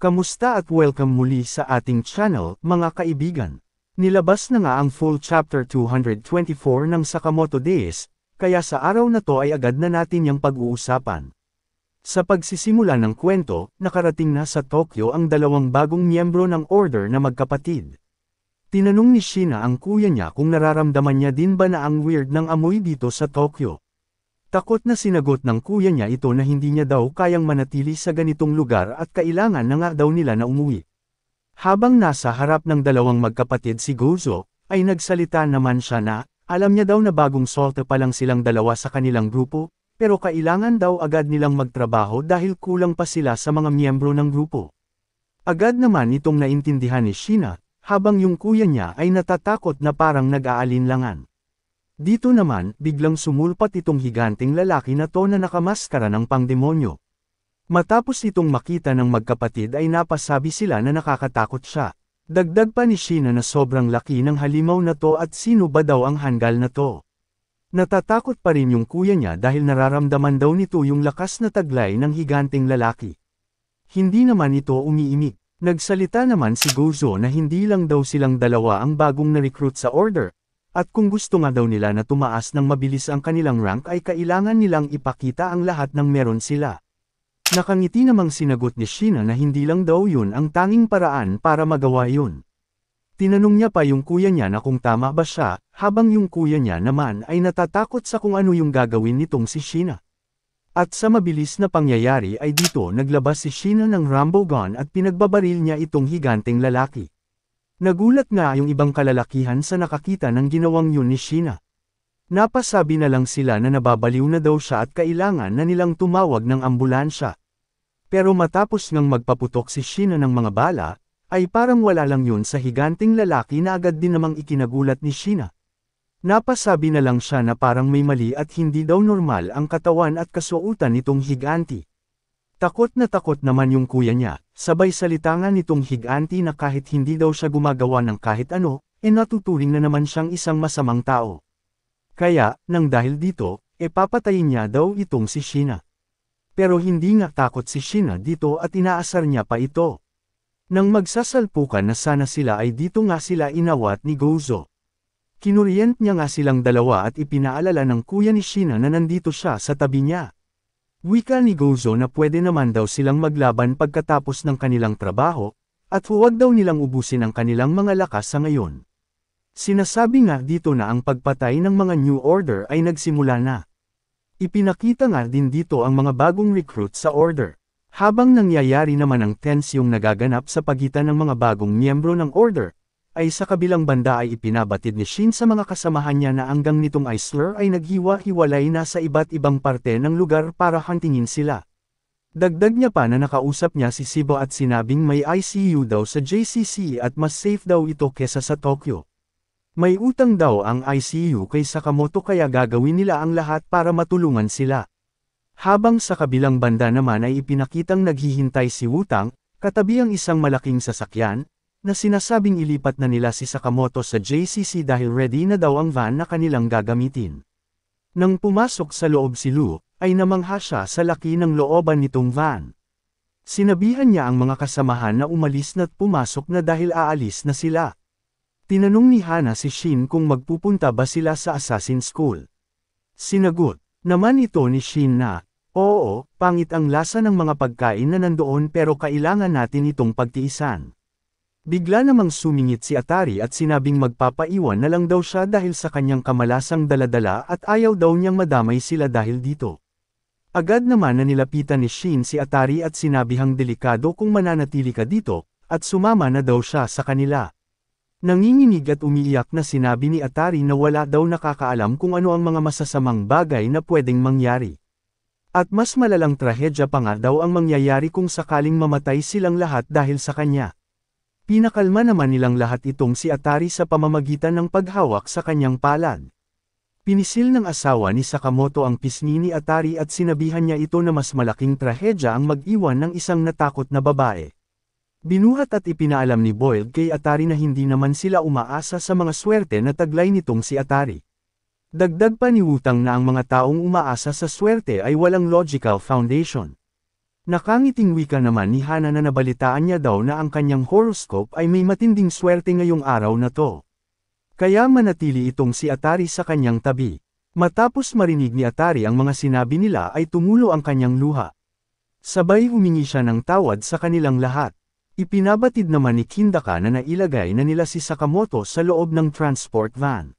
Kamusta at welcome muli sa ating channel, mga kaibigan. Nilabas na nga ang full chapter 224 ng Sakamoto Days, kaya sa araw na to ay agad na natin yang pag-uusapan. Sa pagsisimula ng kwento, nakarating na sa Tokyo ang dalawang bagong miyembro ng order na magkapatid. Tinanong ni Shina ang kuya niya kung nararamdaman niya din ba na ang weird ng amoy dito sa Tokyo. Takot na sinagot ng kuya niya ito na hindi niya daw kayang manatili sa ganitong lugar at kailangan na nga daw nila na umuwi. Habang nasa harap ng dalawang magkapatid si Gozo, ay nagsalita naman siya na, alam niya daw na bagong solte pa lang silang dalawa sa kanilang grupo, pero kailangan daw agad nilang magtrabaho dahil kulang pa sila sa mga miyembro ng grupo. Agad naman itong naintindihan ni Shina, habang yung kuya niya ay natatakot na parang nag-aalinlangan. Dito naman, biglang sumulpat itong higanting lalaki na to na nakamaskara ng pangdemonyo. Matapos itong makita ng magkapatid ay napasabi sila na nakakatakot siya. Dagdag pa ni Shina na sobrang laki ng halimaw na to at sino ba daw ang hanggal na to. Natatakot pa rin yung kuya niya dahil nararamdaman daw nito yung lakas na taglay ng higanting lalaki. Hindi naman ito umiimik. Nagsalita naman si Gozo na hindi lang daw silang dalawa ang bagong na-recruit sa order. At kung gusto nga daw nila na tumaas ng mabilis ang kanilang rank ay kailangan nilang ipakita ang lahat ng meron sila. Nakangiti namang sinagot ni Shina na hindi lang daw yun ang tanging paraan para magawa yun. Tinanong niya pa yung kuya niya na kung tama ba siya, habang yung kuya niya naman ay natatakot sa kung ano yung gagawin nitong si Shina. At sa mabilis na pangyayari ay dito naglabas si Shina ng Rambo gun at pinagbabaril niya itong higanting lalaki. Nagulat nga yung ibang kalalakihan sa nakakita ng ginawang yun ni Shina. Napasabi na lang sila na nababaliw na daw siya at kailangan na nilang tumawag ng ambulansya. Pero matapos ngang magpaputok si Shina ng mga bala, ay parang wala lang yun sa higanting lalaki na agad din namang ikinagulat ni Shina. Napasabi na lang siya na parang may mali at hindi daw normal ang katawan at kasuotan nitong higanti. Takot naman yung kuya niya, sabay salita nga nitong higanti na kahit hindi daw siya gumagawa ng kahit ano, natuturing na naman siyang isang masamang tao. Kaya, nang dahil dito, papatayin niya daw itong si Shina. Pero hindi nga takot si Shina dito at inaasar niya pa ito. Nang magsasalpukan na sana sila ay dito nga sila inawat ni Gozo. Kinuriyent niya nga silang dalawa at ipinaalala ng kuya ni Shina na nandito siya sa tabi niya. Wika ni Gozo na pwede naman daw silang maglaban pagkatapos ng kanilang trabaho, at huwag daw nilang ubusin ang kanilang mga lakas sa ngayon. Sinasabi nga dito na ang pagpatay ng mga New Order ay nagsimula na. Ipinakita nga din dito ang mga bagong recruit sa Order. Habang nangyayari naman ang tensyong nagaganap sa pagitan ng mga bagong miyembro ng Order, ay sa kabilang banda ay ipinabatid ni Shin sa mga kasamahan niya na hanggang nitong Isler ay naghiwa-hiwalay na sa iba't ibang parte ng lugar para huntingin sila. Dagdag niya pa na nakausap niya si Shiba at sinabing may ICU daw sa JCC at mas safe daw ito kesa sa Tokyo. May utang daw ang ICU kay Sakamoto kaya gagawin nila ang lahat para matulungan sila. Habang sa kabilang banda naman ay ipinakitang naghihintay si Wutang, katabi ang isang malaking sasakyan, na sinasabing ilipat na nila si Sakamoto sa JCC dahil ready na daw ang van na kanilang gagamitin. Nang pumasok sa loob si Lu, ay namangha siya sa laki ng looban nitong van. Sinabihan niya ang mga kasamahan na umalis na't pumasok na dahil aalis na sila. Tinanong ni Hana si Shin kung magpupunta ba sila sa Assassin School. Sinagot naman ito ni Shin na, oo, pangit ang lasa ng mga pagkain na nandoon pero kailangan natin itong pagtiisan. Bigla namang sumingit si Atari at sinabing magpapaiwan na lang daw siya dahil sa kanyang kamalasang daladala at ayaw daw niyang madamay sila dahil dito. Agad naman na nilapitan ni Shin si Atari at sinabihang delikado kung mananatili ka dito, at sumama na daw siya sa kanila. Nanginginig at umiiyak na sinabi ni Atari na wala daw nakakaalam kung ano ang mga masasamang bagay na pwedeng mangyari. At mas malalang trahedya pa nga daw ang mangyayari kung sakaling mamatay silang lahat dahil sa kanya. Pinakalma naman nilang lahat itong si Atari sa pamamagitan ng paghawak sa kanyang palad. Pinisil ng asawa ni Sakamoto ang pisngi ni Atari at sinabihan niya ito na mas malaking trahedya ang mag-iwan ng isang natakot na babae. Binuhat at ipinaalam ni Boyle kay Atari na hindi naman sila umaasa sa mga swerte na taglay nitong si Atari. Dagdag pa ni Wutang na ang mga taong umaasa sa swerte ay walang logical foundation. Nakangiting wika naman ni Hana na nabalitaan niya daw na ang kanyang horoscope ay may matinding swerte ngayong araw na to. Kaya manatili itong si Atari sa kanyang tabi. Matapos marinig ni Atari ang mga sinabi nila ay tumulo ang kanyang luha. Sabay humingi siya ng tawad sa kanilang lahat. Ipinabatid naman ni Hindaka na nailagay na nila si Sakamoto sa loob ng transport van.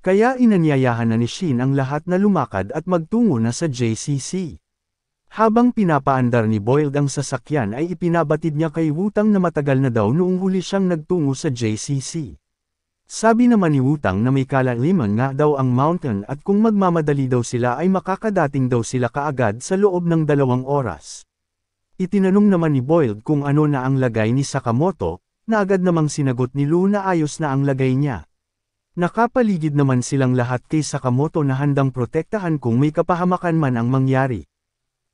Kaya inanyayahan na ni Shin ang lahat na lumakad at magtungo na sa JCC. Habang pinapaandar ni Boyle ang sasakyan ay ipinabatid niya kay Wutang na matagal na daw noong huli siyang nagtungo sa JCC. Sabi naman ni Wutang na may kalaliman nga daw ang mountain at kung magmamadali daw sila ay makakadating daw sila kaagad sa loob ng 2 oras. Itinanong naman ni Boyle kung ano na ang lagay ni Sakamoto, na agad namang sinagot ni Lu na ayos na ang lagay niya. Nakapaligid naman silang lahat kay Sakamoto na handang protektahan kung may kapahamakan man ang mangyari.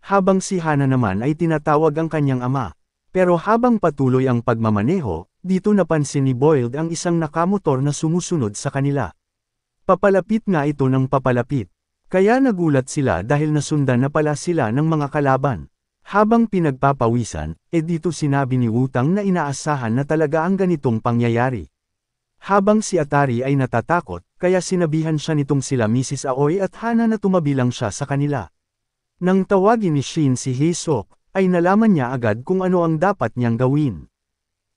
Habang si Hana naman ay tinatawag ang kanyang ama. Pero habang patuloy ang pagmamaneho, dito napansin ni Boyle ang isang nakamotor na sumusunod sa kanila. Papalapit nga ito ng papalapit. Kaya nagulat sila dahil nasundan na pala sila ng mga kalaban. Habang pinagpapawisan, dito sinabi ni Wutang na inaasahan na talaga ang ganitong pangyayari. Habang si Atari ay natatakot, kaya sinabihan siya nitong sila Mrs. Aoi at Hana na tumabilang siya sa kanila. Nang tawagin ni Shin si Haesuk, ay nalaman niya agad kung ano ang dapat niyang gawin.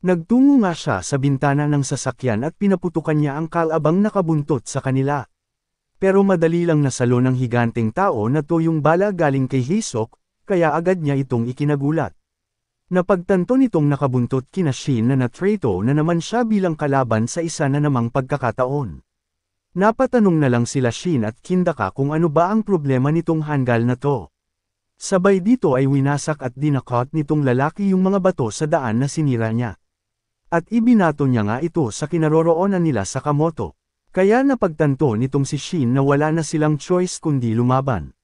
Nagtungo nga siya sa bintana ng sasakyan at pinaputukan niya ang kalabang nakabuntot sa kanila. Pero madali lang nasalo ng higanteng tao na to yung bala galing kay Haesuk, kaya agad niya itong ikinagulat. Napagtanto nitong nakabuntot kina Shin na natrito na naman siya bilang kalaban sa isa na namang pagkakataon. Napatanong na lang sila Shin at Hindaka kung ano ba ang problema nitong hanggal na to. Sabay dito ay winasak at dinakot nitong lalaki yung mga bato sa daan na sinira niya. At ibinato niya nga ito sa kinaroroonan nila sa Sakamoto. Kaya napagtanto nitong si Shin na wala na silang choice kundi lumaban.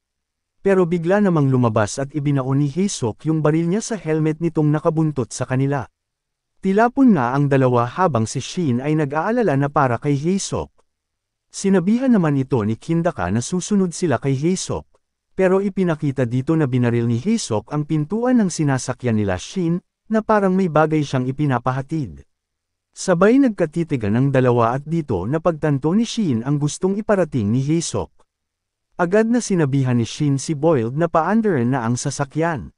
Pero bigla namang lumabas at ibinaon ni Haesuk yung baril niya sa helmet nitong nakabuntot sa kanila. Tilapon nga ang dalawa habang si Shin ay nag-aalala na para kay Haesuk. Sinabihan naman ito ni Hindaka na susunod sila kay Haesuk. Pero ipinakita dito na binaril ni Haesuk ang pintuan ng sinasakyan nila Shin, na parang may bagay siyang ipinapahatid. Sabay nagkatitigan ng dalawa at dito napagtanto ni Shin ang gustong iparating ni Haesuk. Agad na sinabihan ni Shin si Boyle na paandarin na ang sasakyan.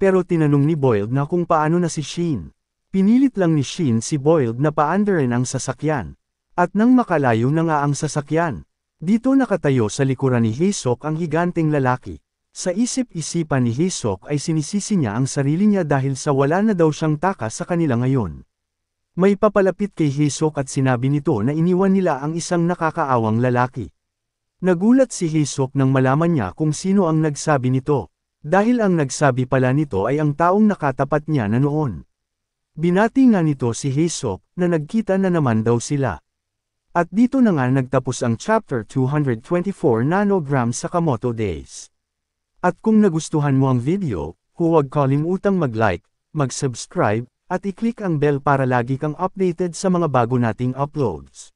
Pero tinanong ni Boyle na kung paano na si Shin. Pinilit lang ni Shin si Boyle na paandarin ang sasakyan. At nang makalayo na nga ang sasakyan, dito nakatayo sa likuran ni Haesuk ang higanteng lalaki. Sa isip-isipan ni Haesuk ay sinisisi niya ang sarili niya dahil sa wala na daw siyang takas sa kanila ngayon. May papalapit kay Haesuk at sinabi nito na iniwan nila ang isang nakakaawang lalaki. Nagulat si Haesuk nang malaman niya kung sino ang nagsabi nito, dahil ang nagsabi pala nito ay ang taong nakatapat niya na noon. Binati nga nito si Haesuk na nagkita na naman daw sila. At dito na nga nagtapos ang Chapter 224 Nanogram Sakamoto Days. At kung nagustuhan mo ang video, huwag kalimutang mag-like, mag-subscribe, at i-click ang bell para lagi kang updated sa mga bago nating uploads.